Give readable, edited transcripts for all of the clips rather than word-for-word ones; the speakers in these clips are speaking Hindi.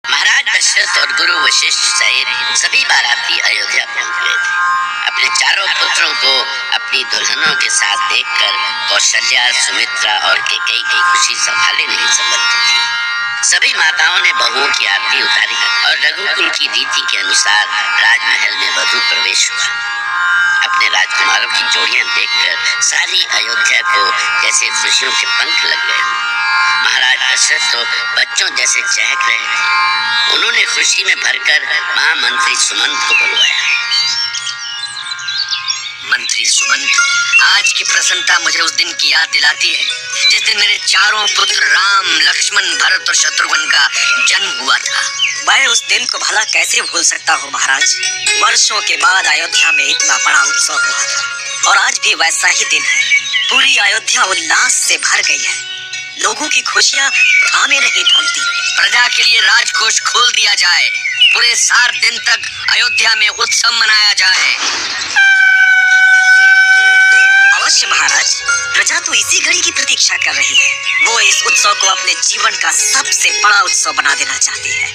महाराज दशरथ और गुरु वशिष्ठ सहित सभी बाराती अयोध्या पहुंच गए थे। अपने चारों पुत्रों को अपनी दुल्हनों के साथ देखकर कौशल्या, सुमित्रा और कैकेयी की खुशी संभाले नहीं समझती थी। सभी माताओं ने बहुओं की आरती उतारी और रघुकुल की रीति के अनुसार राजमहल में वधू प्रवेश हुआ। अपने राजकुमारों की जोड़ियां देखकर सारी अयोध्या को जैसे खुशियों के पंख लग गए। महाराज दशरथ तो बच्चों जैसे चहक रहे थे। उन्होंने खुशी में भरकर महामंत्री सुमंत को बुलवाया। मंत्री सुमंत, आज की प्रसन्नता मुझे उस दिन की याद दिलाती है जिस दिन मेरे चारों पुत्र राम, लक्ष्मण, भरत और शत्रुघ्न का जन्म हुआ था। मैं उस दिन को भला कैसे भूल सकता हूँ महाराज। वर्षों के बाद अयोध्या में इतना बड़ा उत्सव हुआ था और आज भी वैसा ही दिन है। पूरी अयोध्या उल्लास से भर गई है। लोगों की खुशियाँ थामे नहीं थमती। प्रजा के लिए राजकोष खोल दिया जाए। पूरे 7 दिन तक अयोध्या में उत्सव मनाया जाए। अवश्य महाराज, प्रजा तो इसी घड़ी की प्रतीक्षा कर रही है। वो इस उत्सव को अपने जीवन का सबसे बड़ा उत्सव बना देना चाहती है।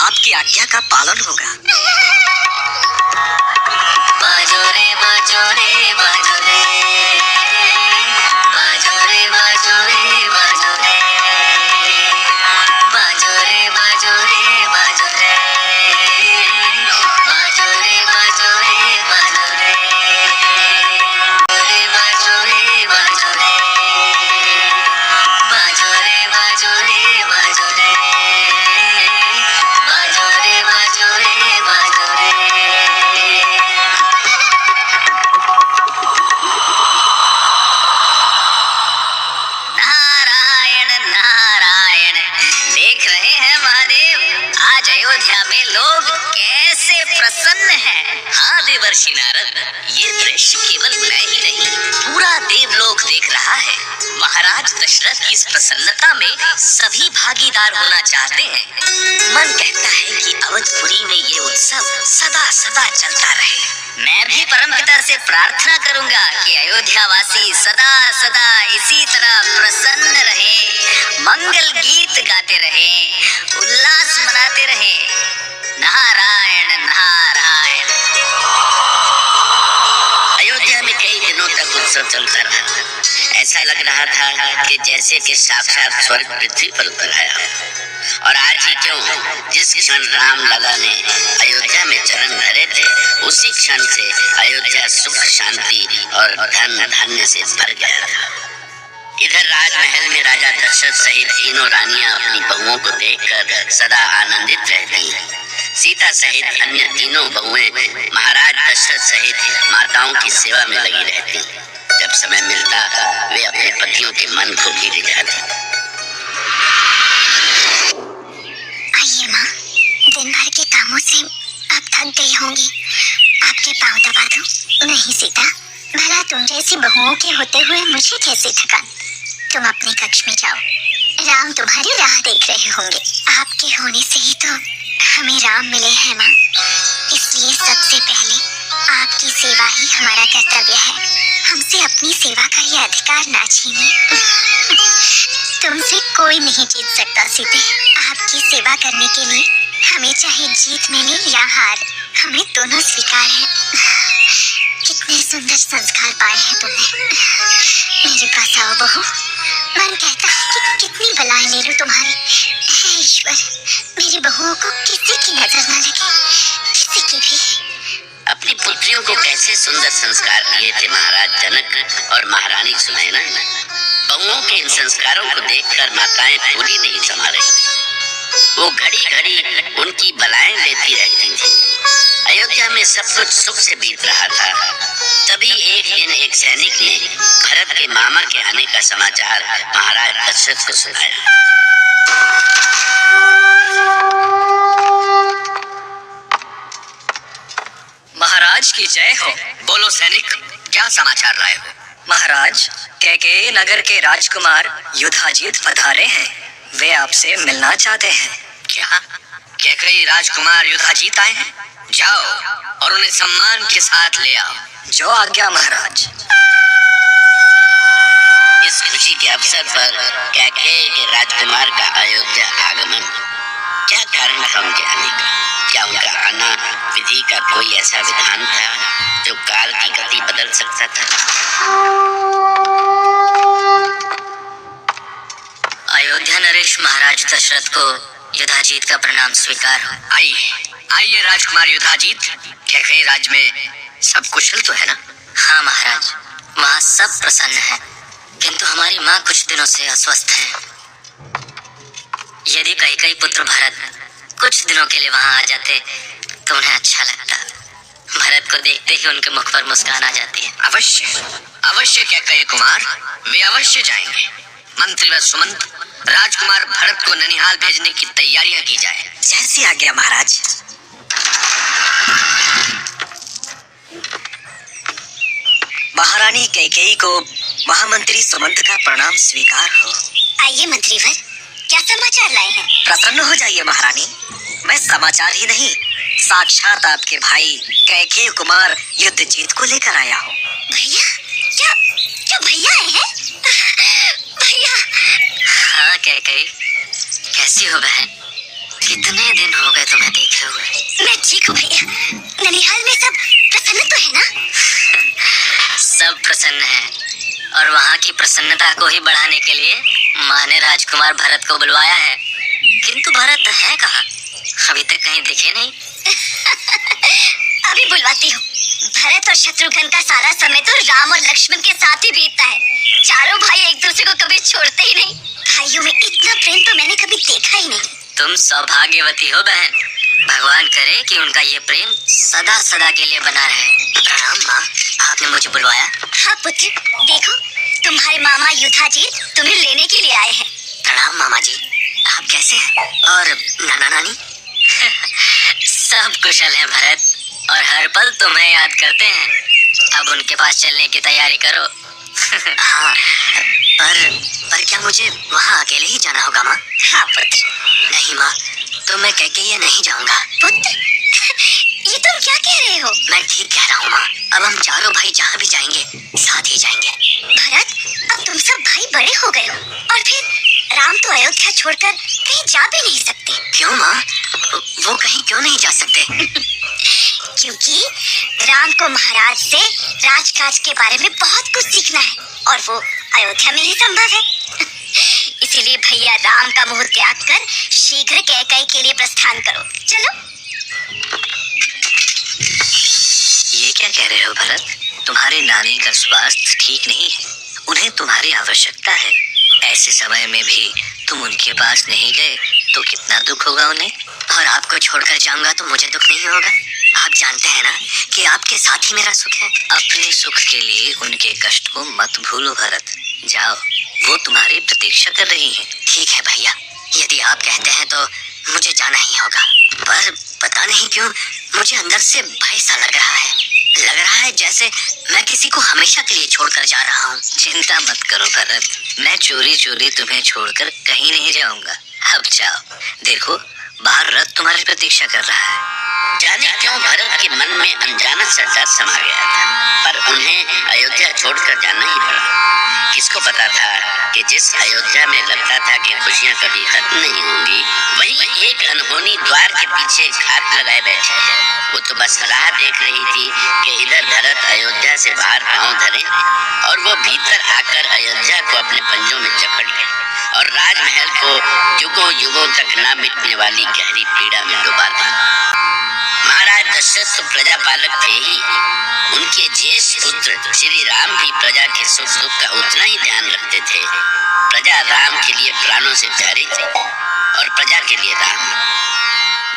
आपकी आज्ञा का पालन होगा। बाजो रे बाजो रे बाजो रे, बाजो रे बाजो रे बाजो रे, बाजो रे बाजो रे बाजो रे, बाजो रे बाजो रे बाजो रे, बाजो रे बाजो रे, बाजो रे बाजो रे बाजो रे, बाजो रे बाजो रे बाजो रे। नारायण नारायण, देख रहे हैं महादेव, आज अयोध्या में लोग कैसे प्रसन्न हैं। हाँ देवर्षि नारद, ये दृश्य केवल मैं ही नहीं, पूरा देवलोक देख रहा है। महाराज दशरथ की इस प्रसन्नता में सभी भागीदार होना चाहते हैं। मन कहता है कि अवधपुरी में ये उत्सव सदा सदा चलता रहे। मैं भी परमपिता से प्रार्थना करूंगा कि अयोध्या वासी सदा सदा इसी तरह प्रसन्न रहे, मंगल गीत गाते रहे, उल्लास मनाते रहे। नारायण नारायण। अयोध्या में कई दिनों तक उत्सव चलता रहा। ऐसा लग रहा था कि जैसे कि साक्षात स्वर्ग पृथ्वी पर उतर आया। और आज ही क्यों, जिस क्षण राम लला ने अयोध्या में चरण धरे थे, उसी क्षण से अयोध्या सुख, शांति और धन धान्य से भर गया था। इधर राजमहल में राजा दशरथ सहित तीनों रानियां अपनी बहुओं को देखकर सदा आनंदित रहती हैं। सीता सहित अन्य तीनों बहुएं महाराज दशरथ सहित माताओं की सेवा में लगी रहती। जब समय मिलता वे अपने पतियों के मन को भी रिझाती। आइए माँ, दिन भर के कामों से आप थक गई होंगी, आपके पाँव दबा दूं? नहीं सीता, भला तुम जैसी बहुओं के होते हुए मुझे कैसे थकान। तुम अपने कक्ष में जाओ, राम तुम्हारी राह देख रहे होंगे। आपके होने से ही तो हमें राम मिले हैं माँ, इसलिए सबसे पहले आपकी सेवा ही हमारा कर्तव्य है। हमसे अपनी सेवा का ये अधिकार ना छीनिए। तुमसे कोई नहीं जीत सकता सीते। आपकी सेवा करने के लिए हमें चाहे जीत मिले या हार, हमें दोनों स्वीकार है। कितने सुंदर संस्कार पाए हैं तुमने। मेरे पास आओ बहू। मन कहता है कि कितनी बलाएं ले लूं तुम्हारी। हे ईश्वर, मेरी बहुओं को किसी की नजर न लगे, किसी की भी। अपनी पुत्रियों को कैसे सुंदर संस्कार दिए थे महाराज जनक और महारानी सुनैना। बहुओं के इन संस्कारों को देखकर माताएं पूरी नहीं संभाले। वो घड़ी घड़ी उनकी बलाएं लेती रहती थी। अयोध्या में सब कुछ सुख से बीत रहा था। तभी एक दिन एक सैनिक ने भरत के मामा के आने का समाचार महाराज दशरथ को सुनाया। महाराज की जय हो। बोलो सैनिक, क्या समाचार लाए हो? महाराज, कैकेयी नगर के राजकुमार युधाजीत पधारे हैं। वे आपसे मिलना चाहते हैं। क्या कैकेयी राजकुमार युधाजीत आए हैं? जाओ और उन्हें सम्मान के साथ ले आओ। जो आज्ञा महाराज। इस खुशी के अवसर पर कैकेयी के राजकुमार का अयोध्या आगमन। क्या कारण था उनके आने का? क्या उनका आना विधि का कोई ऐसा विधान था जो काल की गति बदल सकता था? अयोध्या नरेश महाराज दशरथ को युधाजीत का प्रणाम स्वीकार हो। आइए राजकुमार युधाजीत, कैकई राज में सब कुशल तो है ना? हाँ महाराज, वहाँ सब प्रसन्न है, किंतु हमारी माँ कुछ दिनों से अस्वस्थ है। यदि कैकई पुत्र भरत कुछ दिनों के लिए वहाँ आ जाते तो उन्हें अच्छा लगता। भरत को देखते ही उनके मुख पर मुस्कान आ जाती है। अवश्य अवश्य कैकई कुमार, वे अवश्य जाएंगे। मंत्री व सुमंत, राजकुमार भरत को ननिहाल भेजने की तैयारियां की जाए। जैसी आज्ञा महाराज। महारानी कैकेयी को महामंत्री सुमंत का प्रणाम स्वीकार हो। आइए मंत्रीवर, क्या समाचार लाए हैं? प्रसन्न हो जाइए महारानी, मैं समाचार ही नहीं, साक्षात आपके भाई कैकेयी कुमार युद्धजीत को लेकर आया हूँ। भैया? क्या क्या भैया आए हैं? भैया? हाँ कैकई, कैसी हो बहन? कितने दिन हो गए तुम्हें देखे हुए। मैं ठीक हूँ भैया। ननिहाल में सब प्रसन्न तो है ना? सब प्रसन्न है, और वहाँ की प्रसन्नता को ही बढ़ाने के लिए माँ ने राजकुमार भरत को बुलवाया है। किंतु भरत है कहाँ? अभी तक कहीं दिखे नहीं। अभी बुलवाती हूँ। भरत और शत्रुघ्न का सारा समय तो राम और लक्ष्मण के साथ ही बीतता है। चारों भाई एक दूसरे को कभी छोड़ते ही नहीं। भाइयों में इतना प्रेम तो मैंने कभी देखा ही नहीं। तुम सौभाग्यवती हो बहन, भगवान करे कि उनका ये प्रेम सदा सदा के लिए बना रहे। प्रणाम माँ, आपने मुझे बुलवाया? हाँ पुत्र, देखो तुम्हारे मामा युधाजीत तुम्हें लेने के लिए आए हैं। प्रणाम मामा जी, आप कैसे हैं? और नाना नानी? सब कुशल है भरत, और हर पल तुम्हें याद करते हैं। अब उनके पास चलने की तैयारी करो। हाँ, पर क्या मुझे वहाँ अकेले ही जाना होगा माँ? हाँ पुत्र। नहीं माँ, तो मैं कैकेयी नहीं जाऊंगा। पुत्र, ये तुम क्या कह रहे हो? मैं ठीक कह रहा हूँ माँ, अब हम चारों भाई जहाँ भी जाएंगे साथ ही जाएंगे। भरत, अब तुम सब भाई बड़े हो गए हो, और फिर राम तो अयोध्या छोड़कर कहीं जा भी नहीं सकते। क्यों माँ? वो कहीं क्यों नहीं जा सकते? क्योंकि राम को महाराज से राजकाज के बारे में बहुत कुछ सीखना है, और वो अयोध्या में ही संभव है। इसीलिए भैया राम का मोह त्याग कर शीघ्र कैकेयी के लिए प्रस्थान करो। चलो। ये क्या कह रहे हो भरत? तुम्हारे नानी का स्वास्थ्य ठीक नहीं है, उन्हें तुम्हारी आवश्यकता है। ऐसे समय में भी तुम उनके पास नहीं गए तो कितना दुख होगा उन्हें। और आपको छोड़कर जाऊंगा तो मुझे दुख नहीं होगा। आप जानते हैं ना कि आपके साथ ही मेरा सुख है। अपने सुख के लिए उनके कष्ट को मत भूलो भरत। जाओ, वो तुम्हारी प्रतीक्षा कर रही है। ठीक है भैया, यदि आप कहते हैं तो मुझे जाना ही होगा। पर पता नहीं क्यों मुझे अंदर से भय सा लग रहा है। लग रहा है जैसे मैं किसी को हमेशा के लिए छोड़कर जा रहा हूँ। चिंता मत करो भरत, मैं चोरी चोरी तुम्हें छोड़कर कहीं नहीं जाऊंगा। अब जाओ, देखो बाहर रथ तुम्हारी प्रतीक्षा कर रहा है। जाने क्यों भरत के मन में अनजाना सा डर समा गया था, पर उन्हें अयोध्या छोड़कर जाना ही पड़ा। किसको पता था कि जिस अयोध्या में लगता था कि खुशियां कभी खत्म नहीं होंगी, वही एक अनहोनी द्वार के पीछे घात लगाए बैठे है। वो तो बस राह देख रही थी कि इधर भरत अयोध्या से बाहर पांव धरे और वो भीतर आकर अयोध्या को अपने पंजों में जकड़ ले और राजमहल को युगों युगों तक न मिटने वाली गहरी पीड़ा में डुबा दे। महाराज दशरथ तो प्रजा पालक थे ही, उनके ज्येष्ठ पुत्र श्री राम भी प्रजा के सुख दुख का उतना ही ध्यान रखते थे। प्रजा राम के लिए प्राणों से प्यारी थी और प्रजा के लिए राम।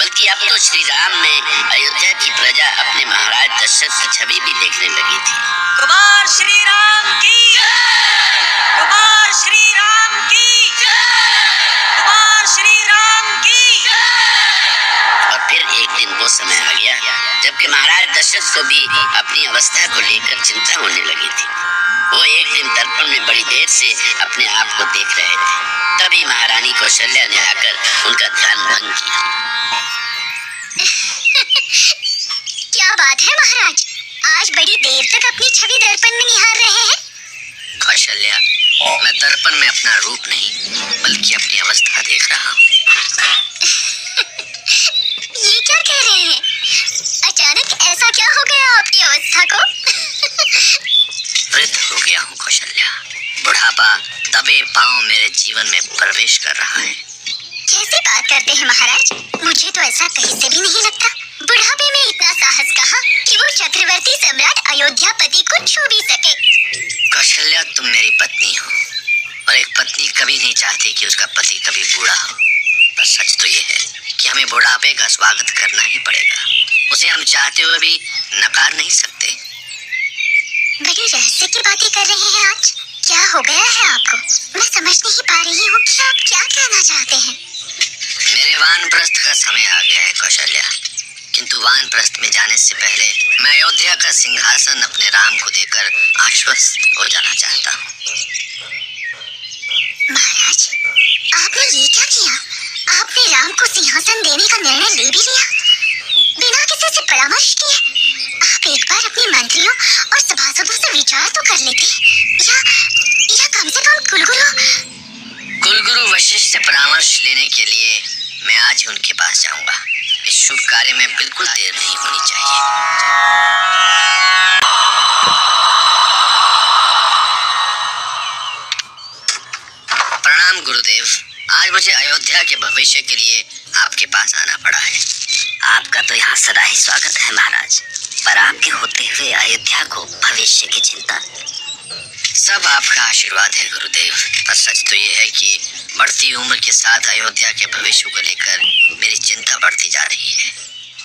बल्कि अब तो श्री राम में अयोध्या की प्रजा अपने महाराज दशरथ की छवि भी देखने लगी थी। कुमार श्री राम की, कुमार श्री राम की, कुमार श्री राम की। और फिर एक दिन वो समय आ गया जबकि महाराज दशरथ को भी अपनी अवस्था को लेकर चिंता होने लगी थी। वो एक दिन दर्पण में बड़ी देर से अपने आप को देख रहे थे। तभी महारानी कौशल्या ने आकर उनका ध्यान भंग किया। क्या बात है महाराज, आज बड़ी देर तक अपनी छवि दर्पण में निहार रहे हैं। कौशल्या, मैं दर्पण में अपना रूप नहीं बल्कि अपनी अवस्था देख रहा हूँ। अवस्था को। वृद्ध हो गया हूँ कौशल्या। बुढ़ापा दबे पांव मेरे जीवन में प्रवेश कर रहा है। कैसे बात करते हैं महाराज, मुझे तो ऐसा कहीं से भी नहीं लगता। बुढ़ापे में इतना साहस कहाँ कि वो चक्रवर्ती सम्राट अयोध्यापति को छू भी सके। कौशल्या, तुम मेरी पत्नी हो और एक पत्नी कभी नहीं चाहती कि उसका पति कभी बूढ़ा हो। पर सच तो ये है कि हमें बुढ़ापे का स्वागत करना ही पड़ेगा। उसे हम चाहते हुए भी नकार नहीं सकते। बड़ी रहस्य की बातें कर रहे हैं आज। क्या हो गया है आपको? मैं समझ नहीं पा रही हूँ कि आप क्या कहना चाहते हैं। मेरे वानप्रस्थ का समय आ गया है कौशल्या, किंतु वानप्रस्थ में जाने से पहले मैं अयोध्या का सिंहासन अपने राम को देकर आश्वस्त हो जाना चाहता हूँ। महाराज, आपने ये क्या किया? आपने राम को सिंहासन देने का निर्णय ले भी लिया बिना किसी से परामर्श किए। आप एक बार अपने मंत्रियों और सभासदों से विचार तो कर लेते, या कम से कम कुलगुरु वशिष्ठ से परामर्श लेने के लिए मैं आज ही उनके पास जाऊंगा। इस शुभ कार्य में बिल्कुल देर नहीं होनी चाहिए। प्रणाम गुरुदेव। आज मुझे अयोध्या के भविष्य के लिए आपके पास आना पड़ा है। आपका तो यहाँ सदा ही स्वागत है महाराज, पर आपके होते हुए अयोध्या को भविष्य की चिंता। सब आपका आशीर्वाद है गुरुदेव। पर सच तो ये है कि बढ़ती उम्र के साथ अयोध्या के भविष्य को लेकर मेरी चिंता बढ़ती जा रही है।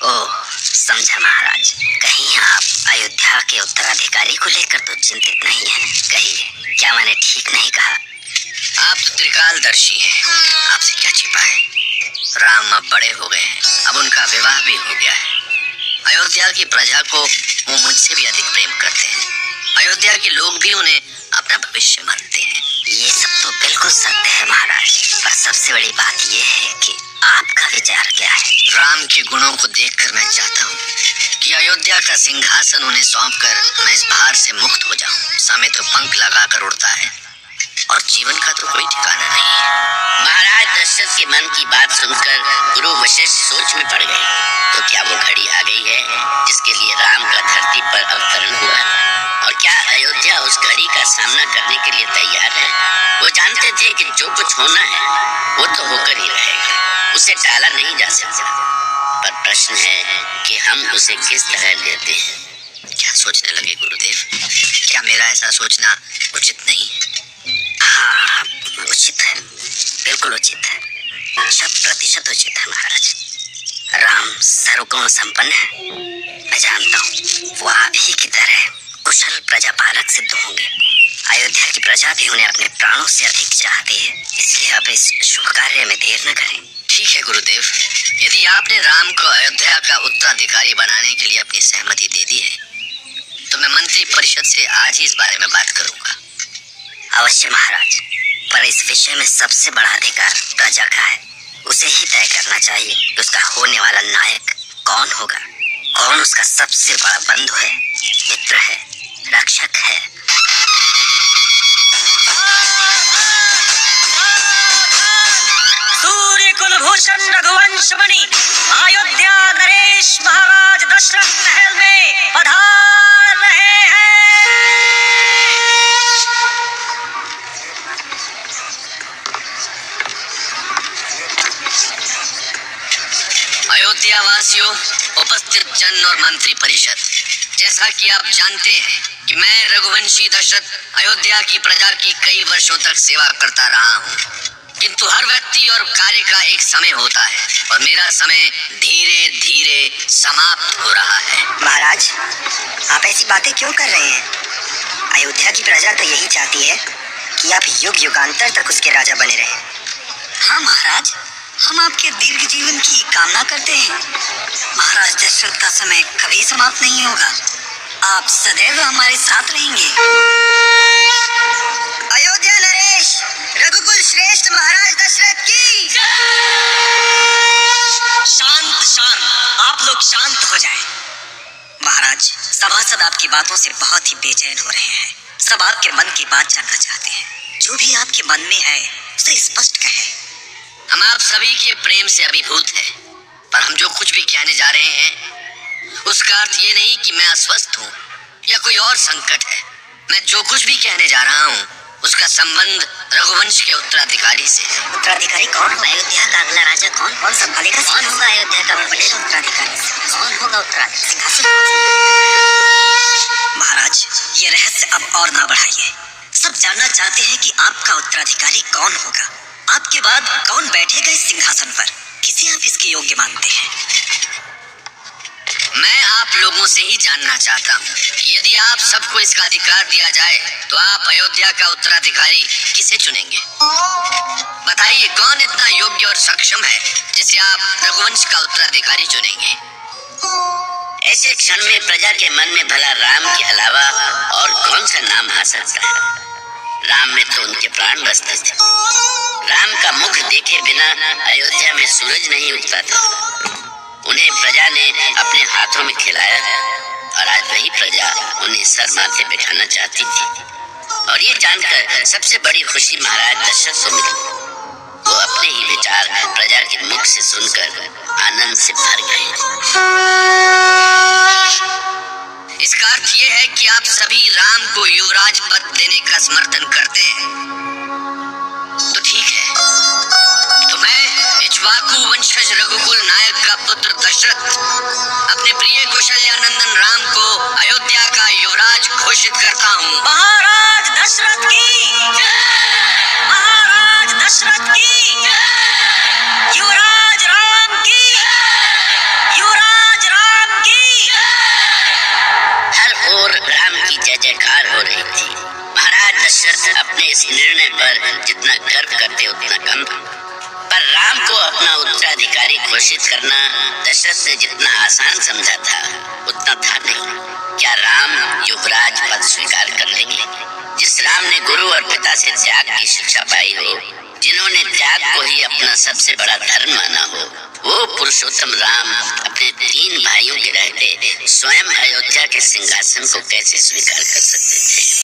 ओह, समझा महाराज। कहीं आप अयोध्या के उत्तराधिकारी को लेकर तो चिंतित नहीं है? कहिए, क्या मैंने ठीक नहीं कहा? आप तो त्रिकालदर्शी हैं, आपसे क्या छिपा है। राम अब बड़े हो गए हैं, अब उनका विवाह भी हो गया है। अयोध्या की प्रजा को वो मुझसे भी अधिक प्रेम करते हैं। अयोध्या के लोग भी उन्हें अपना भविष्य मानते हैं। ये सब तो बिल्कुल सत्य है महाराज, पर सबसे बड़ी बात ये है कि आपका विचार क्या है? राम के गुणों को देखकर मैं चाहता हूँ कि अयोध्या का सिंहासन उन्हें सौंपकर मैं इस भार से मुक्त हो जाऊं। समय तो पंख लगाकर उड़ता है और जीवन का तो कोई ठिकाना नहीं है। महाराज दशरथ के मन की बात सुनकर गुरु वशिष्ठ सोच में पड़ गए। तो क्या वो घड़ी आ गई है जिसके लिए राम का धरती पर अवतरण हुआ? और क्या अयोध्या उस घड़ी का सामना करने के लिए तैयार है? वो जानते थे कि जो कुछ होना है वो तो होकर ही रहेगा, उसे टाला नहीं जा सकता। पर प्रश्न है कि हम उसे किस तरह लेते हैं। क्या सोचने लगे गुरुदेव? क्या मेरा ऐसा सोचना उचित नहीं है? हाँ, उचित है, बिल्कुल उचित है, 100% उचित है महाराज। राम सर्वगुण संपन्न है। मैं जानता हूँ वो आप ही की तरह कुशल प्रजापालक सिद्ध होंगे। अयोध्या की प्रजा भी उन्हें अपने प्राणों से अधिक चाहती है, इसलिए अब इस शुभ कार्य में देर न करें। ठीक है गुरुदेव, यदि आपने राम को अयोध्या का उत्तराधिकारी बनाने के लिए अपनी सहमति दे दी है तो मैं मंत्री परिषद से आज ही इस बारे में बात करूंगा। अवश्य महाराज, पर इस विषय में सबसे बड़ा अधिकार प्रजा का है। उसे ही तय करना चाहिए कि उसका होने वाला नायक कौन होगा, कौन उसका सबसे बड़ा बंधु है, मित्र है, रक्षक है। सूर्य कुलभूषण रघुवंश मणि अयोध्या नरेश महाराज दशरथ महल में पधार रहे हैं। अयोध्या वासियों, उपस्थित जन और मंत्री परिषद, जैसा कि आप जानते हैं कि मैं रघुवंशी दशरथ अयोध्या की प्रजा की कई वर्षों तक सेवा करता रहा हूँ, किंतु हर व्यक्ति और कार्य का एक समय होता है और मेरा समय धीरे धीरे समाप्त हो रहा है। महाराज, आप ऐसी बातें क्यों कर रहे हैं? अयोध्या की प्रजा तो यही चाहती है कि आप युग युगांतर तक उसके राजा बने रहें। हाँ महाराज, हम आपके दीर्घ जीवन की कामना करते हैं। महाराज दशरथ का समय कभी समाप्त नहीं होगा, आप सदैव हमारे साथ रहेंगे। अयोध्या नरेश रघुकुल श्रेष्ठ महाराज दशरथ की। शांत शांत, आप लोग शांत हो जाएं। महाराज, सभासद आपकी बातों से बहुत ही बेचैन हो रहे हैं। सब आपके मन की बात जानना चाहते हैं। जो भी आपके मन में है उसे स्पष्ट कहें। हम आप सभी के प्रेम से अभिभूत हैं, पर हम जो कुछ भी कहने जा रहे हैं उसका अर्थ ये नहीं कि मैं अस्वस्थ हूँ या कोई और संकट है। मैं जो कुछ भी कहने जा रहा हूँ उसका संबंध रघुवंश के उत्तराधिकारी से है। उत्तराधिकारी कौन होगा? अयोध्या का अगला राजा कौन संभालेगा? कौन होगा अयोध्या का बनेगा उत्तराधिकारी? कौन होगा उत्तराधिकारी? सिंहासन? महाराज, ये रहस्य अब और ना बढ़ाइए। सब जानना चाहते हैं कि आपका उत्तराधिकारी कौन होगा। आपके बाद कौन बैठेगा इस सिंहासन पर? किसे आप इसके योग्य मानते हैं? मैं आप लोगों से ही जानना चाहता हूँ कि यदि आप सबको इसका अधिकार दिया जाए तो आप अयोध्या का उत्तराधिकारी किसे चुनेंगे? बताइए, कौन इतना योग्य और सक्षम है जिसे आप रघुवंश का उत्तराधिकारी चुनेंगे? ऐसे क्षण में प्रजा के मन में भला राम के अलावा और कौन सा नाम आ सकता है? राम में तो उनके प्राण बसते थे। राम का मुख देखे बिना अयोध्या में सूरज नहीं उगता था। उन्हें प्रजा ने अपने हाथों में खिलाया और आज वही प्रजा उन्हें सर माथे बिठाना चाहती थी। और ये जानकर सबसे बड़ी खुशी महाराज दशरथ को मिली। वो अपने ही विचार प्रजा के मुख से सुनकर आनंद से भर गए। इसका अर्थ ये है कि आप सभी राम को युवराज पद देने का समर्थन करते हैं। तो ठीक है, तो मैं इक्ष्वाकु वंशज रघुकुल नायक का पुत्र दशरथ अपने प्रिय कौशल्यानंदन राम को अयोध्या का युवराज घोषित करता हूँ। महाराज दशरथ की, महाराज दशरथ की, युवराज राम की, युवराज राम की। हर ओर राम की जय जयकार हो रही थी। महाराज दशरथ अपने इस निर्णय पर जितना गर्व करते उतना कम था। पर राम को अपना उत्तराधिकारी घोषित करना दशरथ ने जितना आसान समझा था उतना था नहीं। क्या राम युवराज पद स्वीकार कर लेंगे? जिस राम ने गुरु और पिता से त्याग की शिक्षा पाई हो, जिन्होंने त्याग को ही अपना सबसे बड़ा धर्म माना हो, वो पुरुषोत्तम राम अपने 3 भाइयों के रहते स्वयं अयोध्या के सिंहासन को कैसे स्वीकार कर सकते थे?